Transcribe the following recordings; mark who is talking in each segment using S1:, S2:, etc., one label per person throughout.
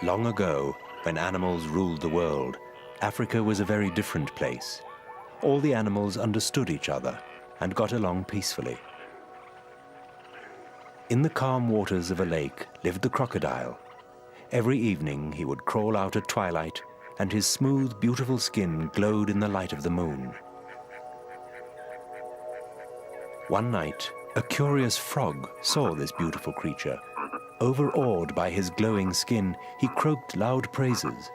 S1: Long ago, when animals ruled the world, Africa was a very different place. All the animals understood each other and got along peacefully. In the calm waters of a lake lived the crocodile. Every evening he would crawl out at twilight, and his smooth, beautiful skin glowed in the light of the moon. One night, a curious frog saw this beautiful creature. Overawed by his glowing skin, he croaked loud praises.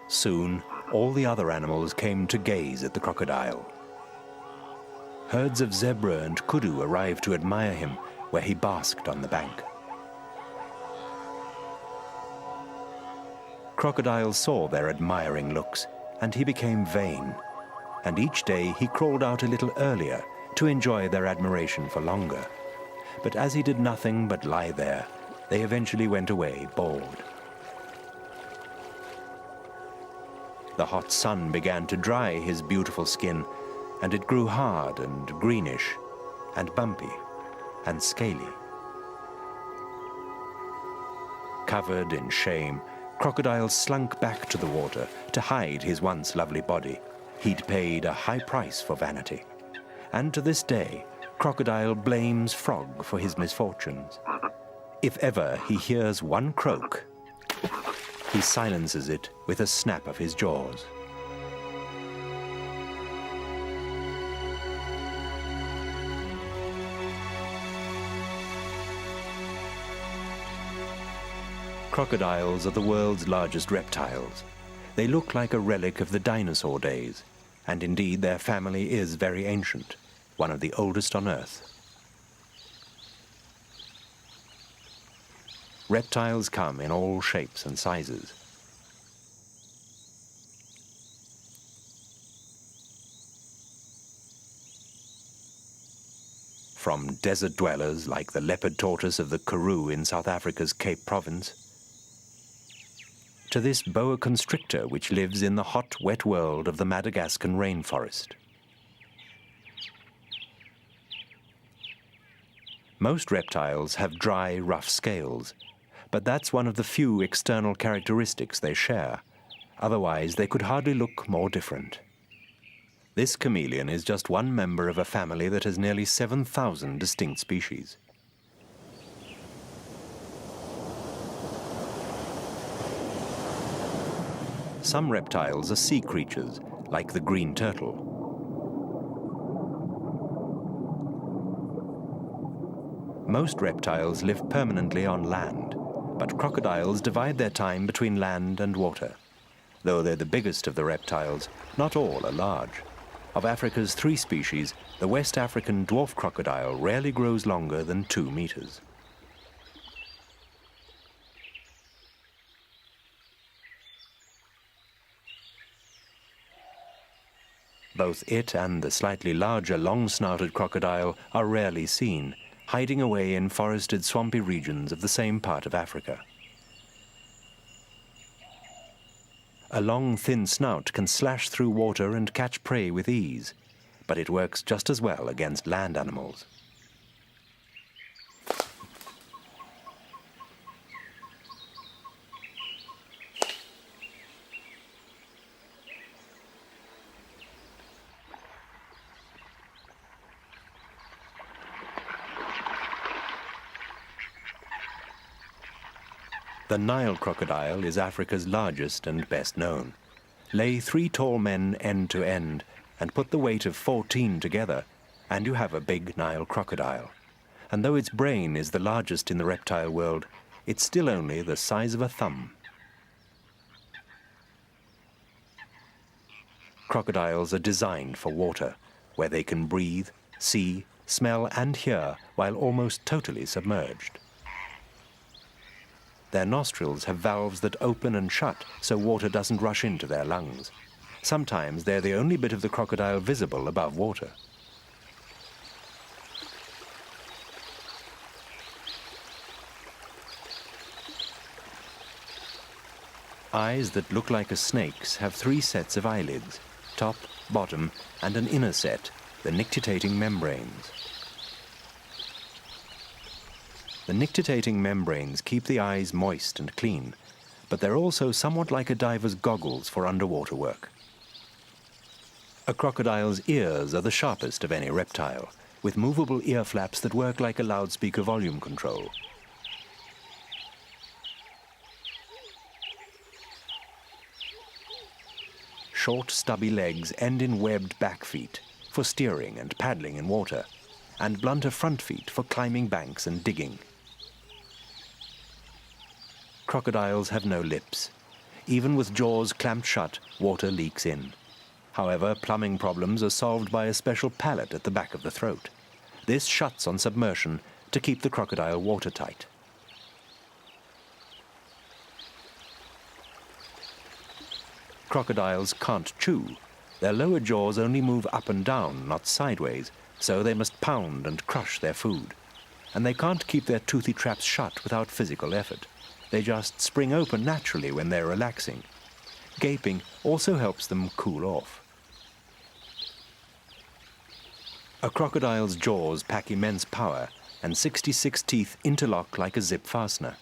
S1: Soon, all the other animals came to gaze at the crocodile. Herds of zebra and kudu arrived to admire him, where he basked on the bank. Crocodile saw their admiring looks, and he became vain, and each day he crawled out a little earlier to enjoy their admiration for longer. But as he did nothing but lie there, they eventually went away bored. The hot sun began to dry his beautiful skin, and it grew hard and greenish, and bumpy, and scaly. Covered in shame, Crocodile slunk back to the water to hide his once lovely body. He'd paid a high price for vanity, and to this day, Crocodile blames Frog for his misfortunes. If ever he hears one croak, he silences it with a snap of his jaws. Crocodiles are the world's largest reptiles. They look like a relic of the dinosaur days, and indeed their family is very ancient, one of the oldest on Earth. Reptiles come in all shapes and sizes. From desert dwellers like the leopard tortoise of the Karoo in South Africa's Cape Province, to this boa constrictor which lives in the hot, wet world of the Madagascan rainforest. Most reptiles have dry, rough scales, but that's one of the few external characteristics they share. Otherwise, they could hardly look more different. This chameleon is just one member of a family that has nearly 7,000 distinct species. Some reptiles are sea creatures, like the green turtle. Most reptiles live permanently on land, but crocodiles divide their time between land and water. Though they're the biggest of the reptiles, not all are large. Of Africa's 3 species, the West African dwarf crocodile rarely grows longer than 2 meters. Both it and the slightly larger long-snouted crocodile are rarely seen, hiding away in forested, swampy regions of the same part of Africa. A long, thin snout can slash through water and catch prey with ease, but it works just as well against land animals. The Nile crocodile is Africa's largest and best known. Lay 3 tall men end to end and put the weight of 14 together, and you have a big Nile crocodile. And though its brain is the largest in the reptile world, it's still only the size of a thumb. Crocodiles are designed for water, where they can breathe, see, smell and hear while almost totally submerged. Their nostrils have valves that open and shut so water doesn't rush into their lungs. Sometimes they're the only bit of the crocodile visible above water. Eyes that look like a snake's have 3 sets of eyelids, top, bottom, and an inner set, the nictitating membranes. The nictitating membranes keep the eyes moist and clean, but they're also somewhat like a diver's goggles for underwater work. A crocodile's ears are the sharpest of any reptile, with movable ear flaps that work like a loudspeaker volume control. Short, stubby legs end in webbed back feet for steering and paddling in water, and blunter front feet for climbing banks and digging. Crocodiles have no lips. Even with jaws clamped shut, water leaks in. However, plumbing problems are solved by a special palate at the back of the throat. This shuts on submersion to keep the crocodile watertight. Crocodiles can't chew. Their lower jaws only move up and down, not sideways, so they must pound and crush their food. And they can't keep their toothy traps shut without physical effort. They just spring open naturally when they're relaxing. Gaping also helps them cool off. A crocodile's jaws pack immense power, and 66 teeth interlock like a zip fastener.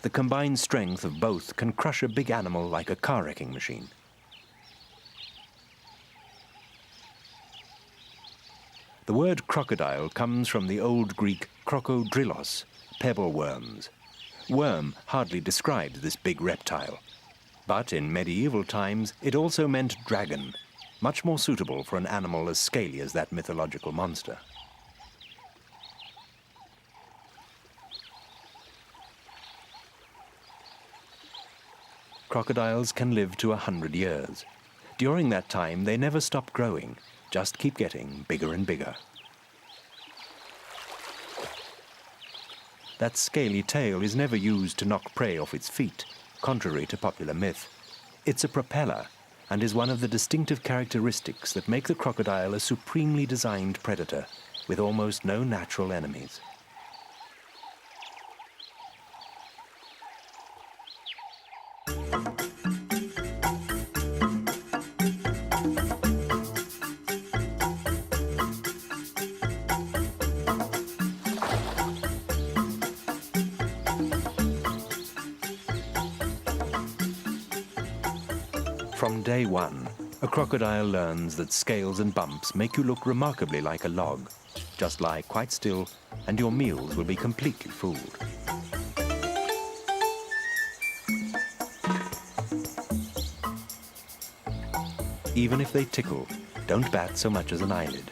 S1: The combined strength of both can crush a big animal like a car wrecking machine. The word crocodile comes from the Old Greek crocodrilos, pebble worms. Worm hardly describes this big reptile. But in medieval times, it also meant dragon, much more suitable for an animal as scaly as that mythological monster. Crocodiles can live to 100 years. During that time, they never stop growing, just keep getting bigger and bigger. That scaly tail is never used to knock prey off its feet, contrary to popular myth. It's a propeller, and is one of the distinctive characteristics that make the crocodile a supremely designed predator, with almost no natural enemies. From day one, a crocodile learns that scales and bumps make you look remarkably like a log. Just lie quite still, and your meals will be completely fooled. Even if they tickle, don't bat so much as an eyelid.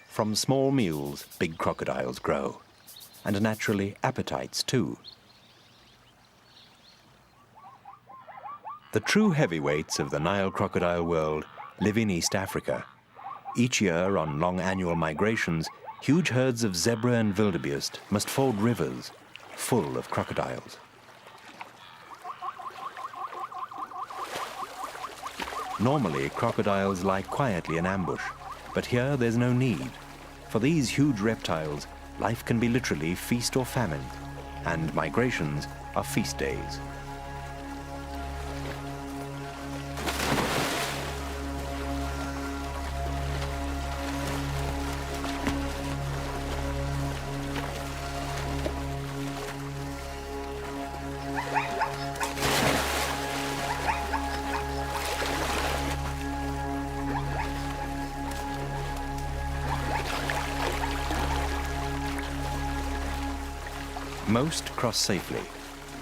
S1: From small meals, big crocodiles grow, and naturally appetites too. The true heavyweights of the Nile crocodile world live in East Africa. Each year, on long annual migrations, huge herds of zebra and wildebeest must ford rivers full of crocodiles. Normally, crocodiles lie quietly in ambush, but here there's no need. For these huge reptiles, life can be literally feast or famine, and migrations are feast days. Most cross safely.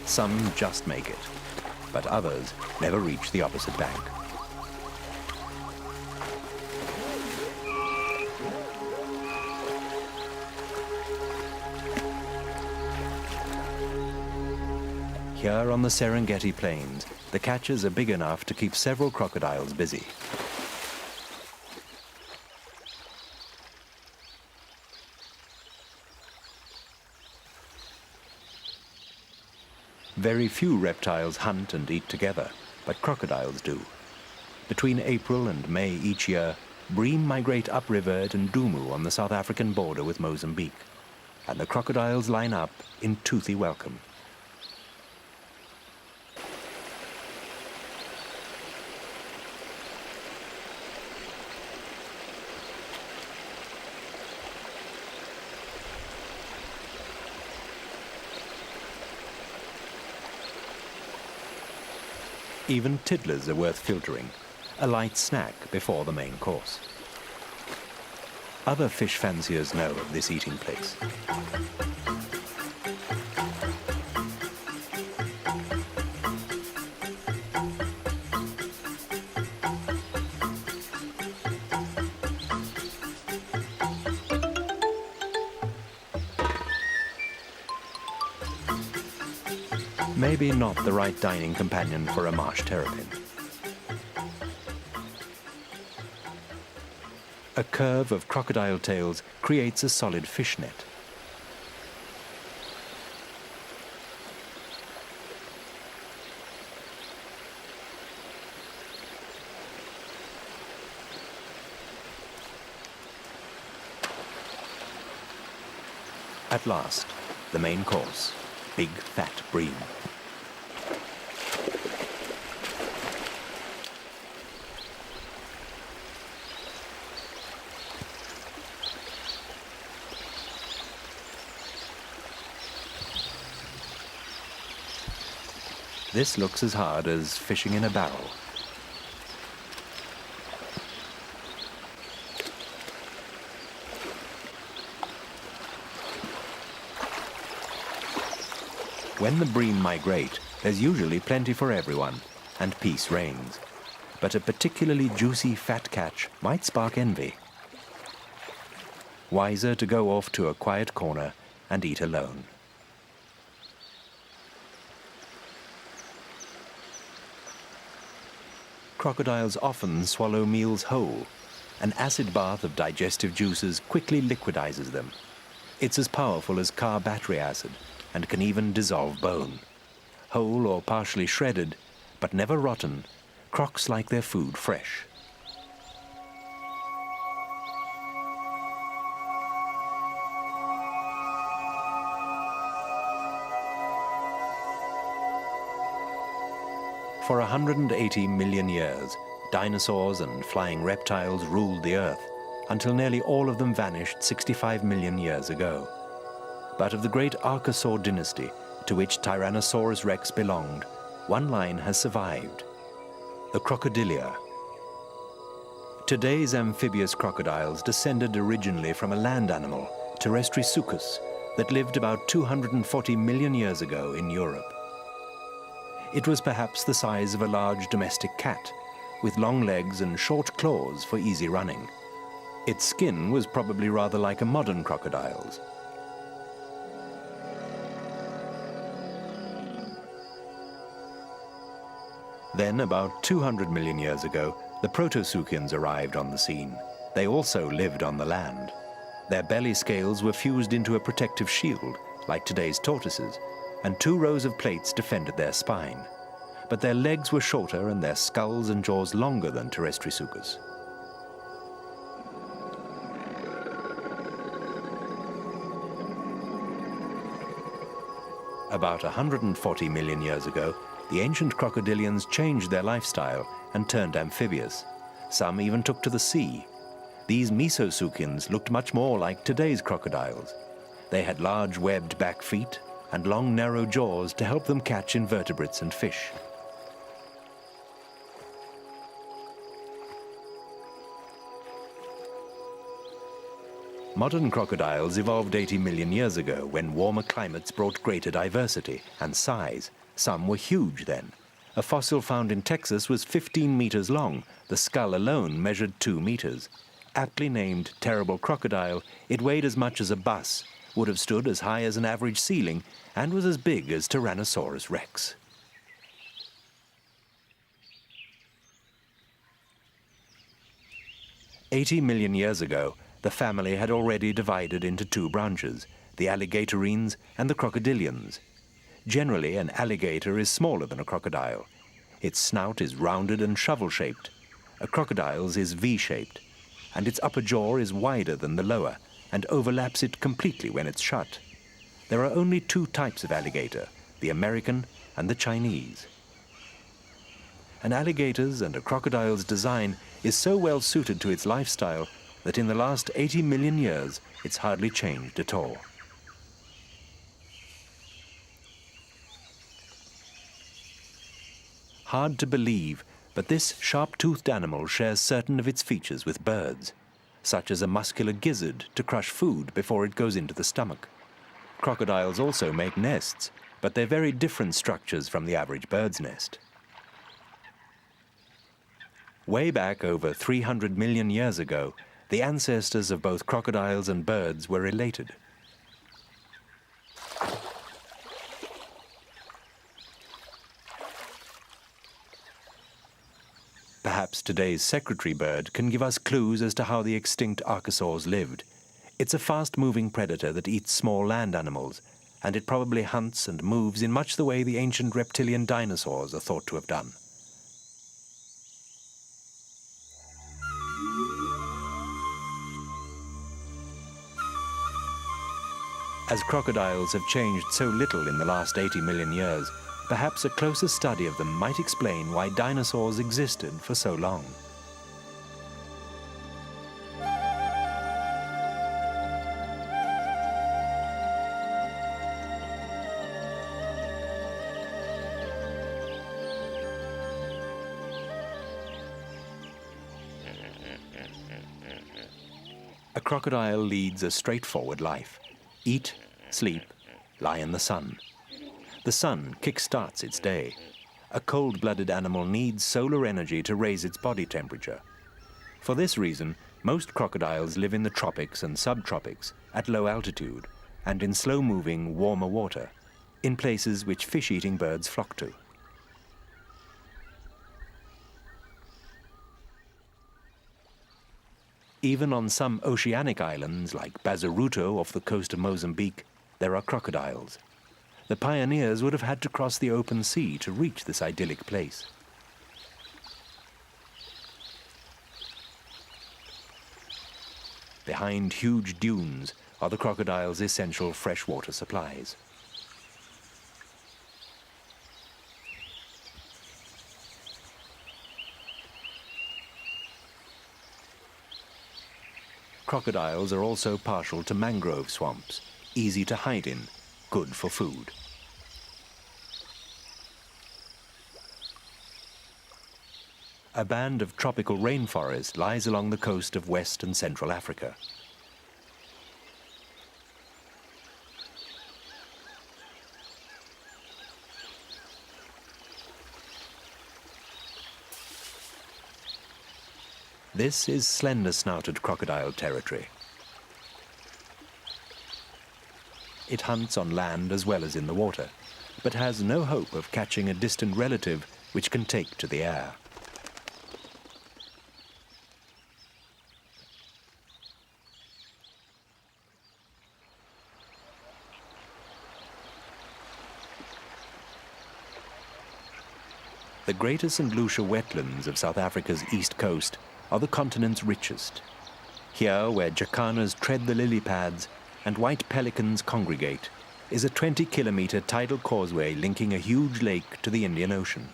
S1: Some just make it, but others never reach the opposite bank. Here on the Serengeti Plains, the catches are big enough to keep several crocodiles busy. Very few reptiles hunt and eat together, but crocodiles do. Between April and May each year, bream migrate upriver at Ndumu on the South African border with Mozambique, and the crocodiles line up in toothy welcome. Even tiddlers are worth filtering, a light snack before the main course. Other fish fanciers know of this eating place. Maybe not the right dining companion for a marsh terrapin. A curve of crocodile tails creates a solid fish net. At last, the main course, big fat bream. This looks as hard as fishing in a barrel. When the bream migrate, there's usually plenty for everyone, and peace reigns. But a particularly juicy fat catch might spark envy. Wiser to go off to a quiet corner and eat alone. Crocodiles often swallow meals whole. An acid bath of digestive juices quickly liquidizes them. It's as powerful as car battery acid and can even dissolve bone. Whole or partially shredded, but never rotten, crocs like their food fresh. For 180 million years, dinosaurs and flying reptiles ruled the Earth, until nearly all of them vanished 65 million years ago. But of the great Archosaur dynasty, to which Tyrannosaurus rex belonged, one line has survived, the Crocodilia. Today's amphibious crocodiles descended originally from a land animal, Terrestrisuchus, that lived about 240 million years ago in Europe. It was perhaps the size of a large domestic cat, with long legs and short claws for easy running. Its skin was probably rather like a modern crocodile's. Then, about 200 million years ago, the Protosuchians arrived on the scene. They also lived on the land. Their belly scales were fused into a protective shield, like today's tortoises, and 2 rows of plates defended their spine. But their legs were shorter and their skulls and jaws longer than Terrestrisuchus. About 140 million years ago, the ancient crocodilians changed their lifestyle and turned amphibious. Some even took to the sea. These Mesosuchians looked much more like today's crocodiles. They had large webbed back feet and long narrow jaws to help them catch invertebrates and fish. Modern crocodiles evolved 80 million years ago when warmer climates brought greater diversity and size. Some were huge then. A fossil found in Texas was 15 meters long. The skull alone measured 2 meters. Aptly named Terrible Crocodile, it weighed as much as a bus, would have stood as high as an average ceiling, and was as big as Tyrannosaurus rex. "80 million years ago, the family had already divided into two branches, the Alligatorines and the Crocodilians. Generally, an alligator is smaller than a crocodile. Its snout is rounded and shovel-shaped. A crocodile's is V-shaped, and its upper jaw is wider than the lower and overlaps it completely when it's shut. There are only two types of alligator, the American and the Chinese. An alligator's and a crocodile's design is so well suited to its lifestyle that in the last 80 million years it's hardly changed at all. Hard to believe, but this sharp-toothed animal shares certain of its features with birds, such as a muscular gizzard to crush food before it goes into the stomach. Crocodiles also make nests, but they're very different structures from the average bird's nest. Way back over 300 million years ago, the ancestors of both crocodiles and birds were related. Perhaps today's secretary bird can give us clues as to how the extinct archosaurs lived. It's a fast-moving predator that eats small land animals, and it probably hunts and moves in much the way the ancient reptilian dinosaurs are thought to have done. As crocodiles have changed so little in the last 80 million years, perhaps a closer study of them might explain why dinosaurs existed for so long. A crocodile leads a straightforward life. Eat, sleep, lie in the sun. The sun kick-starts its day. A cold-blooded animal needs solar energy to raise its body temperature. For this reason, most crocodiles live in the tropics and subtropics, at low altitude, and in slow-moving, warmer water, in places which fish-eating birds flock to. Even on some oceanic islands, like Bazaruto off the coast of Mozambique, there are crocodiles. The pioneers would have had to cross the open sea to reach this idyllic place. Behind huge dunes are the crocodile's essential freshwater supplies. Crocodiles are also partial to mangrove swamps, easy to hide in, good for food. A band of tropical rainforest lies along the coast of West and Central Africa. This is slender-snouted crocodile territory. It hunts on land as well as in the water, but has no hope of catching a distant relative which can take to the air. The Greater St. Lucia wetlands of South Africa's east coast are the continent's richest. Here, where jacanas tread the lily pads and white pelicans congregate, is a 20-kilometer tidal causeway linking a huge lake to the Indian Ocean.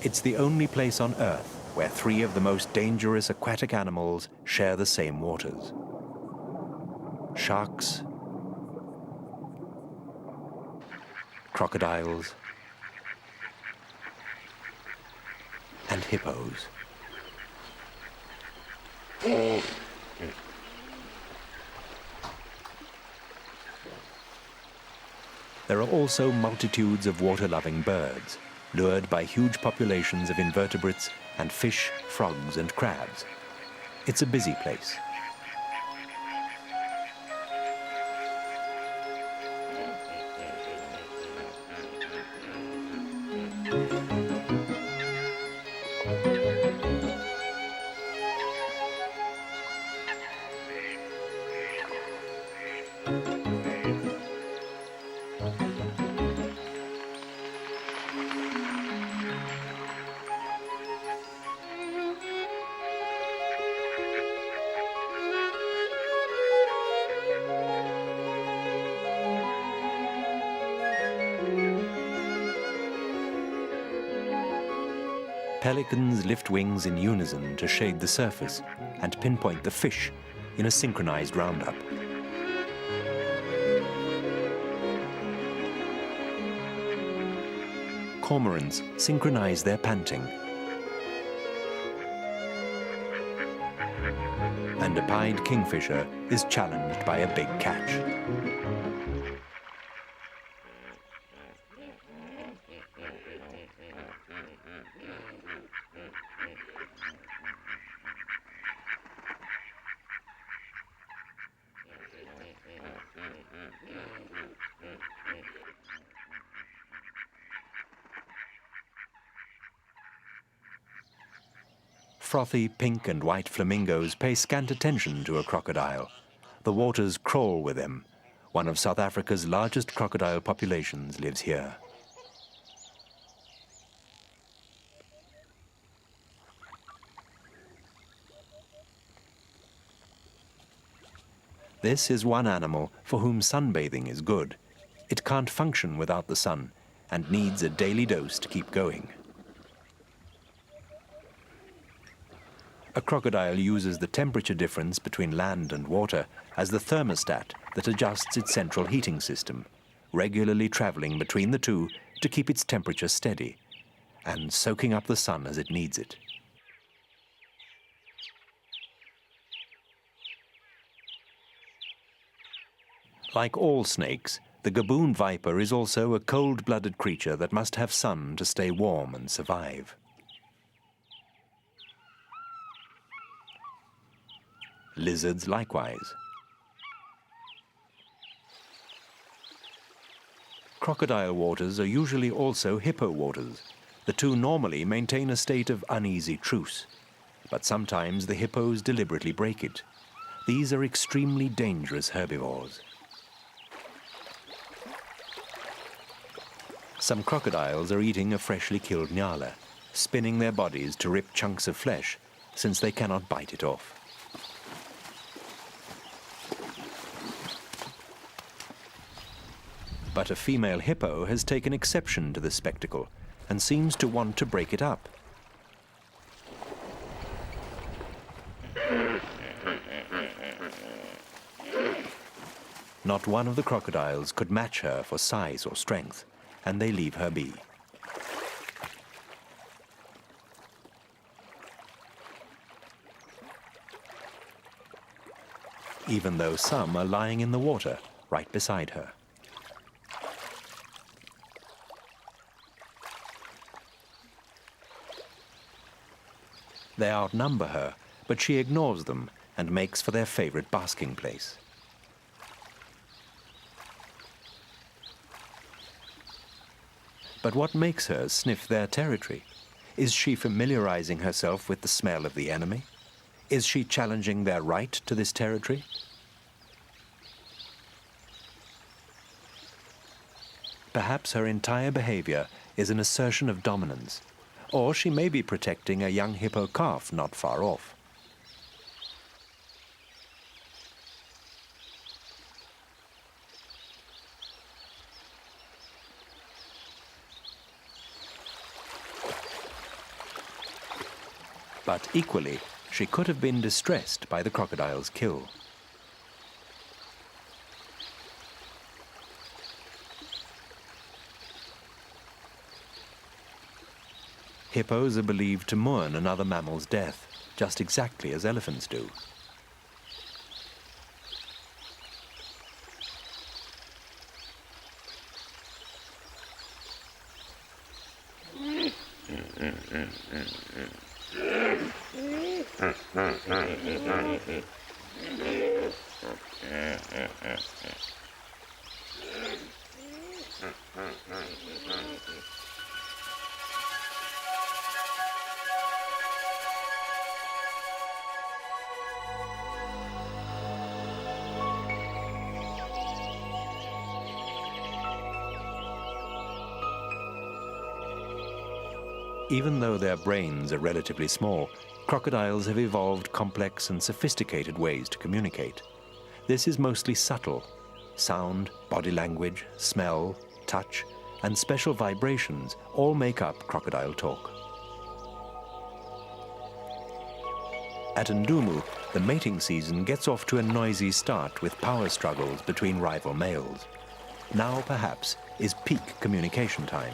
S1: It's the only place on Earth where three of the most dangerous aquatic animals share the same waters: sharks, crocodiles, and hippos. There are also multitudes of water-loving birds, lured by huge populations of invertebrates and fish, frogs and crabs. It's a busy place. Pelicans lift wings in unison to shade the surface and pinpoint the fish in a synchronized roundup. Cormorants synchronize their panting. And a pied kingfisher is challenged by a big catch. Frothy pink and white flamingos pay scant attention to a crocodile. The waters crawl with them. One of South Africa's largest crocodile populations lives here. This is one animal for whom sunbathing is good. It can't function without the sun and needs a daily dose to keep going. A crocodile uses the temperature difference between land and water as the thermostat that adjusts its central heating system, regularly traveling between the two to keep its temperature steady and soaking up the sun as it needs it. Like all snakes, the gaboon viper is also a cold-blooded creature that must have sun to stay warm and survive. Lizards likewise. Crocodile waters are usually also hippo waters. The two normally maintain a state of uneasy truce, but sometimes the hippos deliberately break it. These are extremely dangerous herbivores. Some crocodiles are eating a freshly killed nyala, spinning their bodies to rip chunks of flesh, since they cannot bite it off. But a female hippo has taken exception to the spectacle and seems to want to break it up. Not one of the crocodiles could match her for size or strength, and they leave her be. Even though some are lying in the water right beside her. They outnumber her, but she ignores them and makes for their favorite basking place. But what makes her sniff their territory? Is she familiarizing herself with the smell of the enemy? Is she challenging their right to this territory? Perhaps her entire behavior is an assertion of dominance, or she may be protecting a young hippo calf not far off. But equally, she could have been distressed by the crocodile's kill. Hippos are believed to mourn another mammal's death, just exactly as elephants do. Even though their brains are relatively small, crocodiles have evolved complex and sophisticated ways to communicate. This is mostly subtle. Sound, body language, smell, touch, and special vibrations all make up crocodile talk. At Ndumu, the mating season gets off to a noisy start with power struggles between rival males. Now, perhaps, is peak communication time.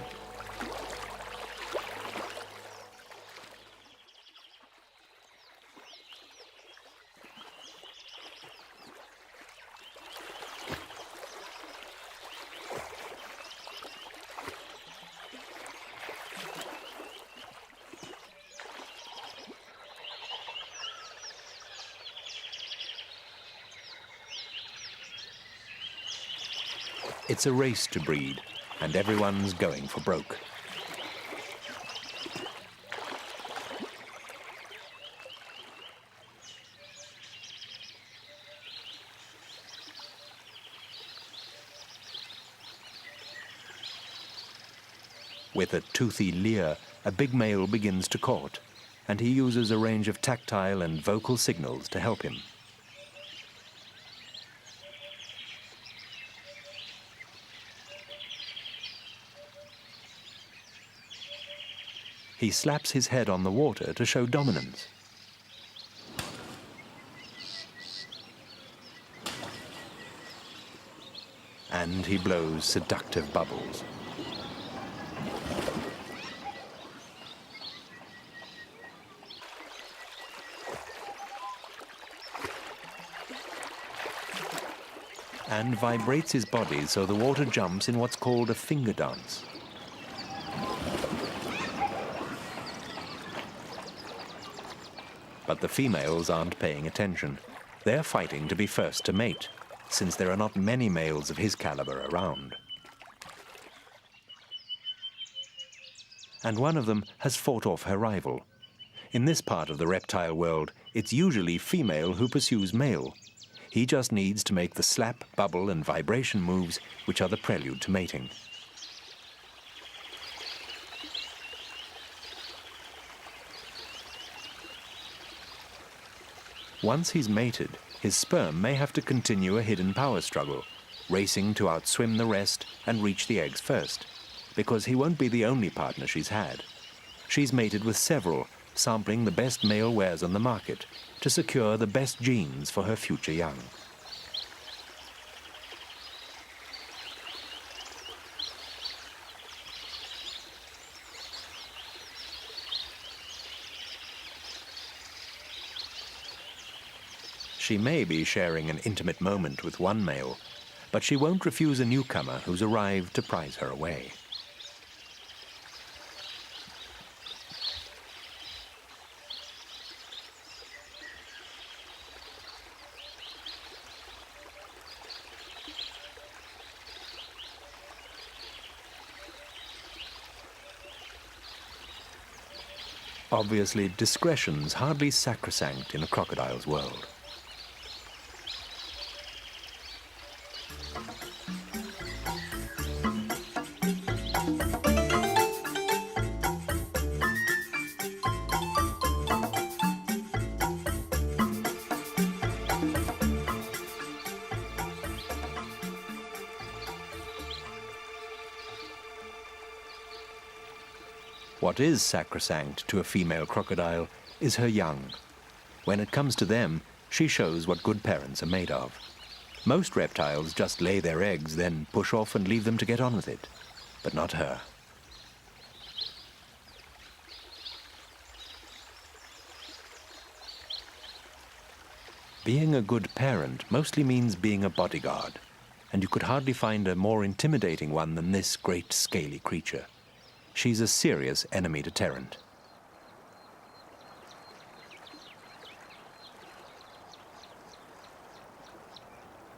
S1: It's a race to breed, and everyone's going for broke. With a toothy leer, a big male begins to court, and he uses a range of tactile and vocal signals to help him. He slaps his head on the water to show dominance. And he blows seductive bubbles. And vibrates his body so the water jumps in what's called a finger dance. But the females aren't paying attention. They're fighting to be first to mate, since there are not many males of his caliber around. And one of them has fought off her rival. In this part of the reptile world, it's usually female who pursues male. He just needs to make the slap, bubble, and vibration moves, which are the prelude to mating. Once he's mated, his sperm may have to continue a hidden power struggle, racing to outswim the rest and reach the eggs first, because he won't be the only partner she's had. She's mated with several, sampling the best male wares on the market to secure the best genes for her future young. She may be sharing an intimate moment with one male, but she won't refuse a newcomer who's arrived to prize her away. Obviously, discretion's hardly sacrosanct in a crocodile's world. What is sacrosanct to a female crocodile is her young. When it comes to them, she shows what good parents are made of. Most reptiles just lay their eggs, then push off and leave them to get on with it. But not her. Being a good parent mostly means being a bodyguard, and you could hardly find a more intimidating one than this great scaly creature. She's a serious enemy deterrent.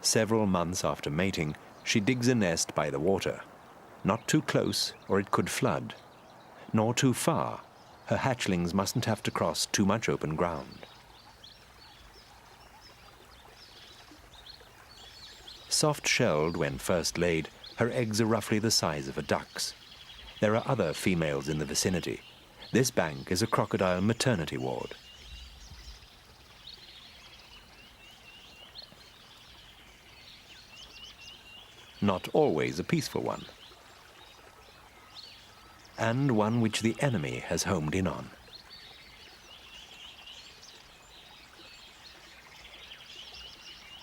S1: Several months after mating, she digs a nest by the water. Not too close, or it could flood. Nor too far. Her hatchlings mustn't have to cross too much open ground. Soft-shelled when first laid, her eggs are roughly the size of a duck's. There are other females in the vicinity. This bank is a crocodile maternity ward. Not always a peaceful one, and one which the enemy has homed in on.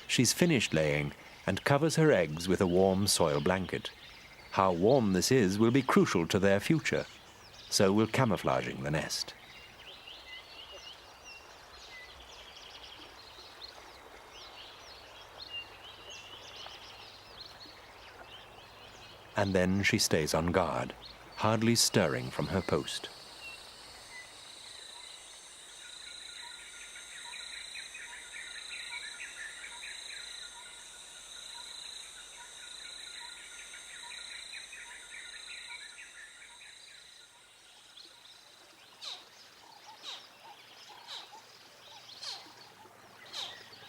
S1: She's finished laying and covers her eggs with a warm soil blanket. How warm this is will be crucial to their future, so will camouflaging the nest. And then she stays on guard, hardly stirring from her post.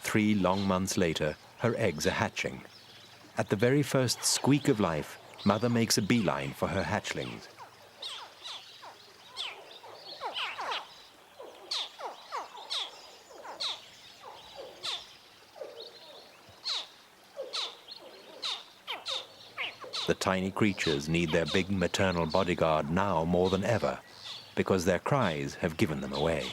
S1: Three long months later, her eggs are hatching. At the very first squeak of life, Mother makes a beeline for her hatchlings. The tiny creatures need their big maternal bodyguard now more than ever, because their cries have given them away.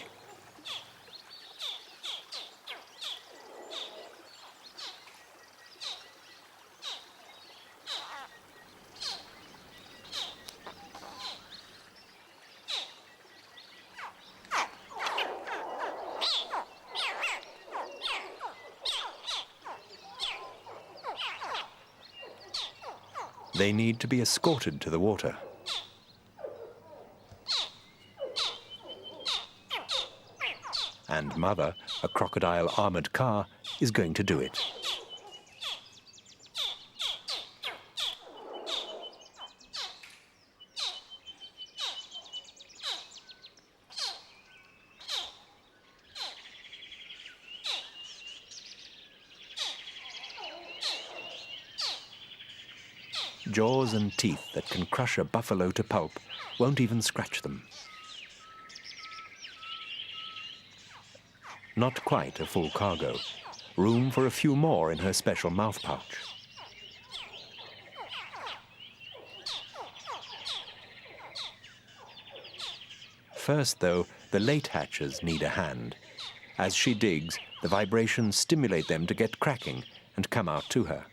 S1: They need to be escorted to the water. And Mother, a crocodile armored car, is going to do it. Jaws and teeth that can crush a buffalo to pulp won't even scratch them. Not quite a full cargo. Room for a few more in her special mouth pouch. First, though, the late hatchers need a hand. As she digs, the vibrations stimulate them to get cracking and come out to her.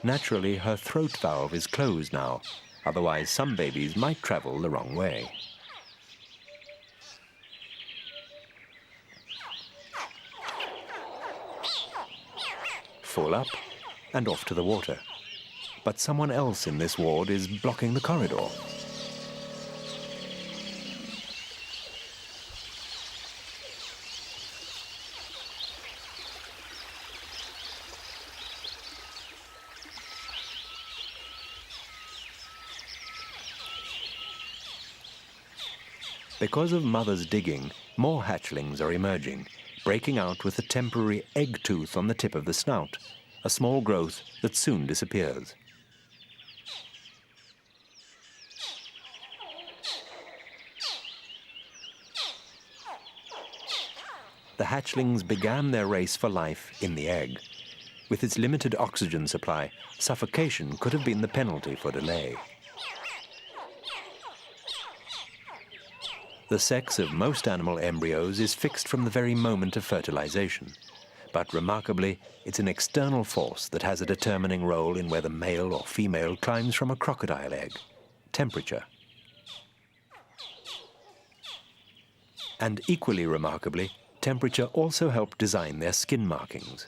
S1: Naturally, her throat valve is closed now, otherwise some babies might travel the wrong way. Full up and off to the water. But someone else in this ward is blocking the corridor. Because of Mother's digging, more hatchlings are emerging, breaking out with a temporary egg tooth on the tip of the snout, a small growth that soon disappears. The hatchlings began their race for life in the egg. With its limited oxygen supply, suffocation could have been the penalty for delay. The sex of most animal embryos is fixed from the very moment of fertilization. But remarkably, it's an external force that has a determining role in whether male or female climbs from a crocodile egg: temperature. And equally remarkably, temperature also helped design their skin markings.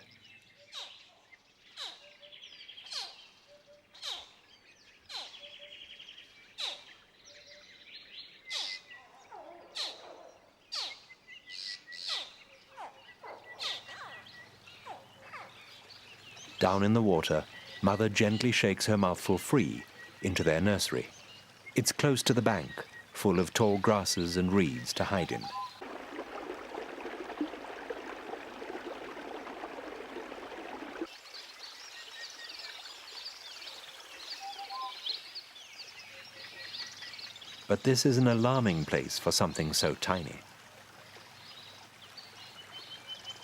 S1: Down in the water, mother gently shakes her mouthful free into their nursery. It's close to the bank, full of tall grasses and reeds to hide in. But this is an alarming place for something so tiny.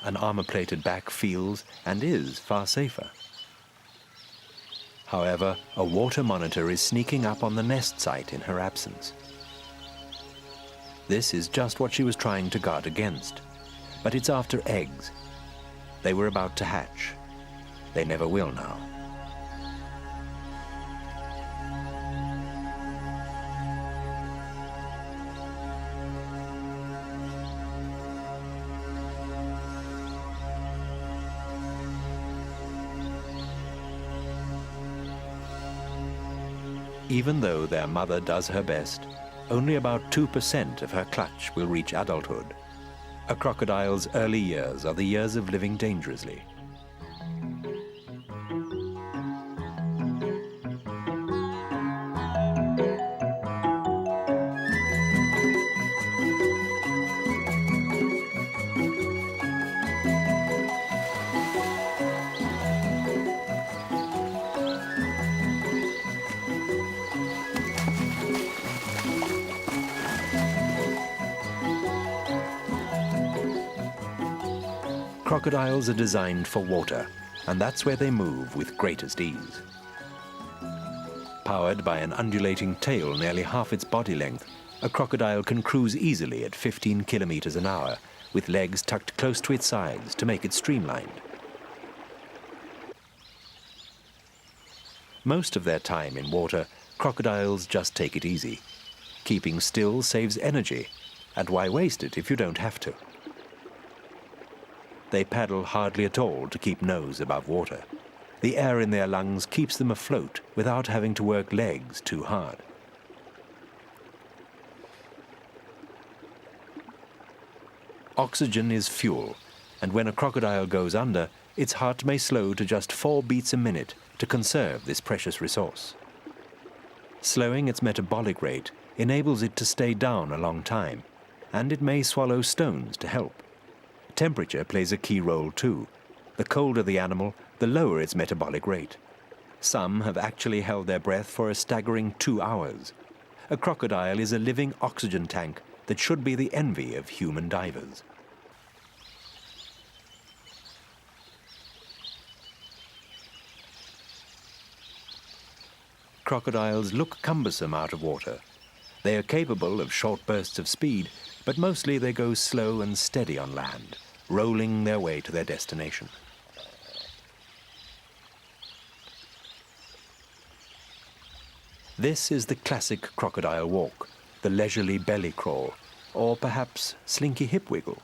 S1: An armor-plated back feels and is far safer. However, a water monitor is sneaking up on the nest site in her absence. This is just what she was trying to guard against, but it's after eggs. They were about to hatch. They never will now. Even though their mother does her best, only about 2% of her clutch will reach adulthood. A crocodile's early years are the years of living dangerously. Crocodiles are designed for water, and that's where they move with greatest ease. Powered by an undulating tail nearly half its body length, a crocodile can cruise easily at 15 kilometers an hour, with legs tucked close to its sides to make it streamlined. Most of their time in water, crocodiles just take it easy. Keeping still saves energy, and why waste it if you don't have to? They paddle hardly at all to keep nose above water. The air in their lungs keeps them afloat without having to work legs too hard. Oxygen is fuel, and when a crocodile goes under, its heart may slow to just 4 beats a minute to conserve this precious resource. Slowing its metabolic rate enables it to stay down a long time, and it may swallow stones to help. Temperature plays a key role too. The colder the animal, the lower its metabolic rate. Some have actually held their breath for a staggering 2 hours. A crocodile is a living oxygen tank that should be the envy of human divers. Crocodiles look cumbersome out of water. They are capable of short bursts of speed, but mostly they go slow and steady on land, rolling their way to their destination. This is the classic crocodile walk, the leisurely belly crawl, or perhaps slinky hip wiggle.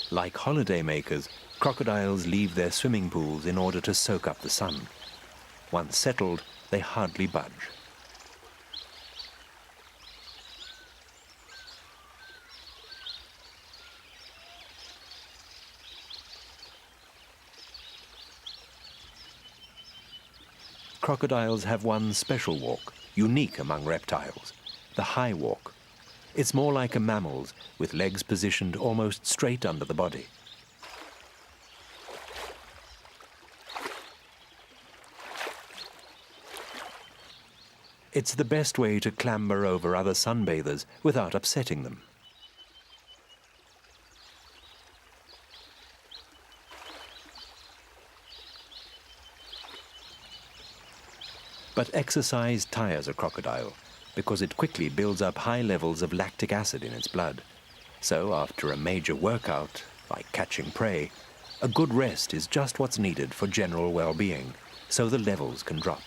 S1: Like holidaymakers, crocodiles leave their swimming pools in order to soak up the sun. Once settled, they hardly budge. Crocodiles have one special walk, unique among reptiles, the high walk. It's more like a mammal's, with legs positioned almost straight under the body. It's the best way to clamber over other sunbathers without upsetting them. But exercise tires a crocodile because it quickly builds up high levels of lactic acid in its blood. So after a major workout, like catching prey, a good rest is just what's needed for general well-being, so the levels can drop.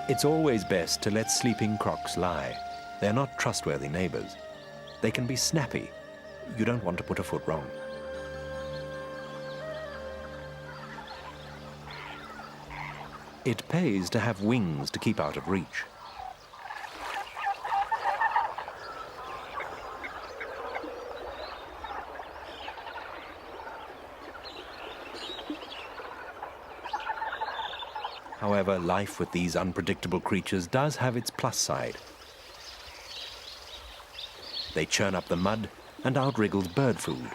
S1: It's always best to let sleeping crocs lie. They're not trustworthy neighbors. They can be snappy. You don't want to put a foot wrong. It pays to have wings to keep out of reach. However, life with these unpredictable creatures does have its plus side. They churn up the mud and outwriggle bird food.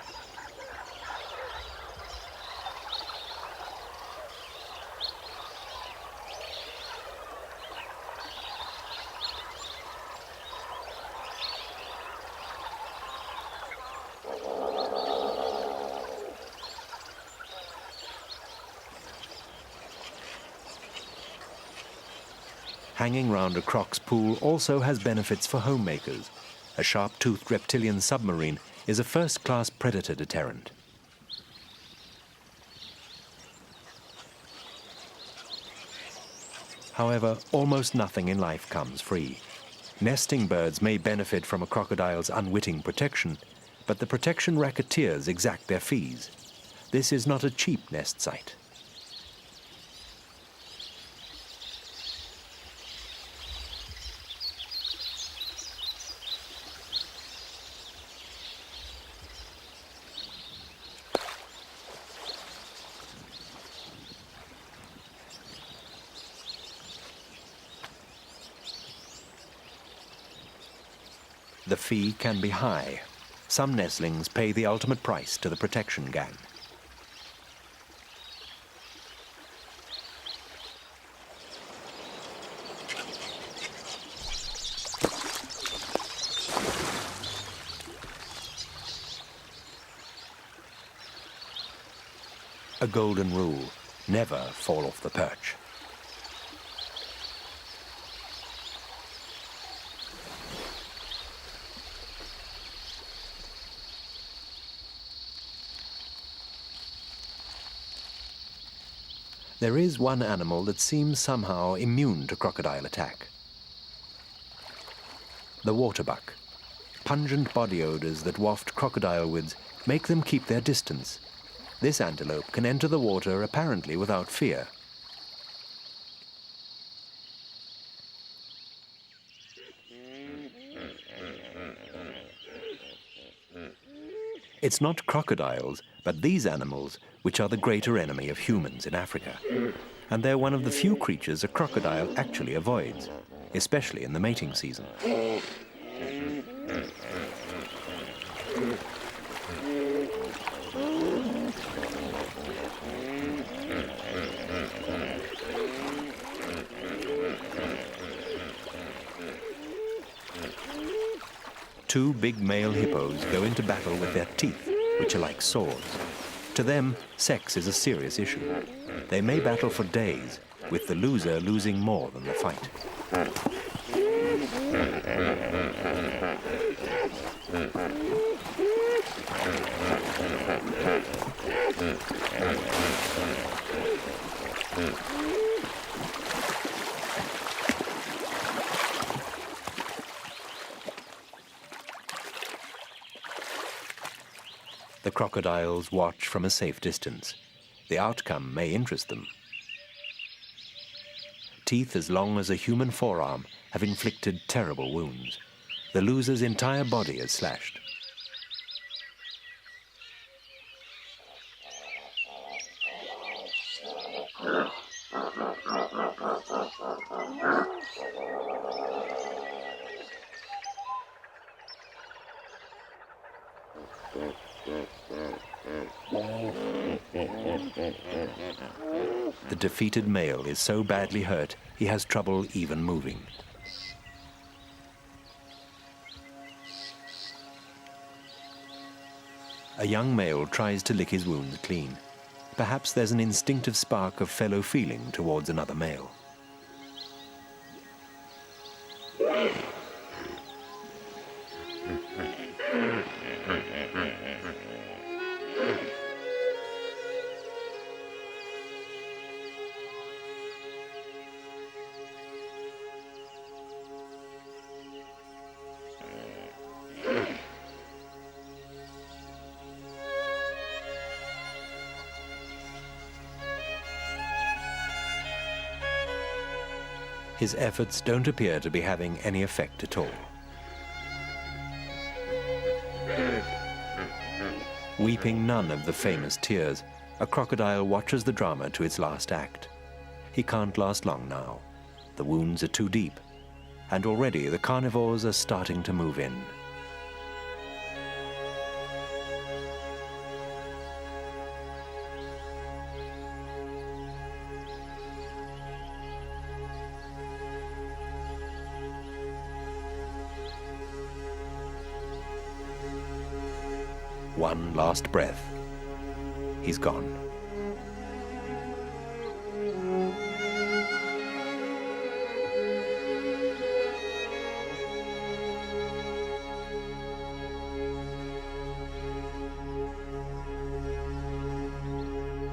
S1: Hanging round a croc's pool also has benefits for homemakers. A sharp-toothed reptilian submarine is a first-class predator deterrent. However, almost nothing in life comes free. Nesting birds may benefit from a crocodile's unwitting protection, but the protection racketeers exact their fees. This is not a cheap nest site. The fee can be high. Some nestlings pay the ultimate price to the protection gang. A golden rule: never fall off the perch. There is one animal that seems somehow immune to crocodile attack. The waterbuck. Pungent body odors that waft crocodilewards make them keep their distance. This antelope can enter the water apparently without fear. It's not crocodiles, but these animals which are the greater enemy of humans in Africa. And they're one of the few creatures a crocodile actually avoids, especially in the mating season. Two big male hippos go into battle with their teeth, which are like swords. To them, sex is a serious issue. They may battle for days, with the loser losing more than the fight. The crocodiles watch from a safe distance. The outcome may interest them. Teeth as long as a human forearm have inflicted terrible wounds. The loser's entire body is slashed. The defeated male is so badly hurt he has trouble even moving. A young male tries to lick his wounds clean. Perhaps there's an instinctive spark of fellow feeling towards another male. His efforts don't appear to be having any effect at all. Weeping none of the famous tears, a crocodile watches the drama to its last act. He can't last long now. The wounds are too deep, and already the carnivores are starting to move in. One last breath. He's gone.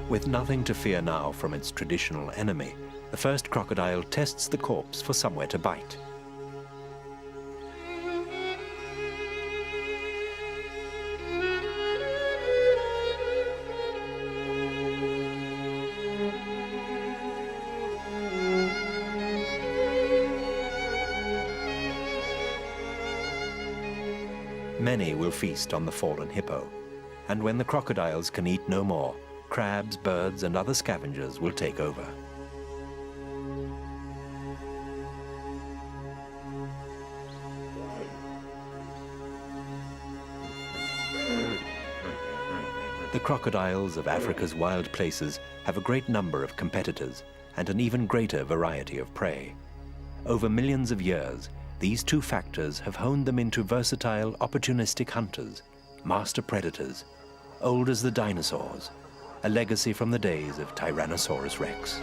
S1: With nothing to fear now from its traditional enemy, the first crocodile tests the corpse for somewhere to bite. Many will feast on the fallen hippo, and when the crocodiles can eat no more, crabs, birds, and other scavengers will take over. The crocodiles of Africa's wild places have a great number of competitors and an even greater variety of prey. Over millions of years, these two factors have honed them into versatile, opportunistic hunters, master predators, old as the dinosaurs, a legacy from the days of Tyrannosaurus Rex.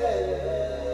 S2: Crocodile.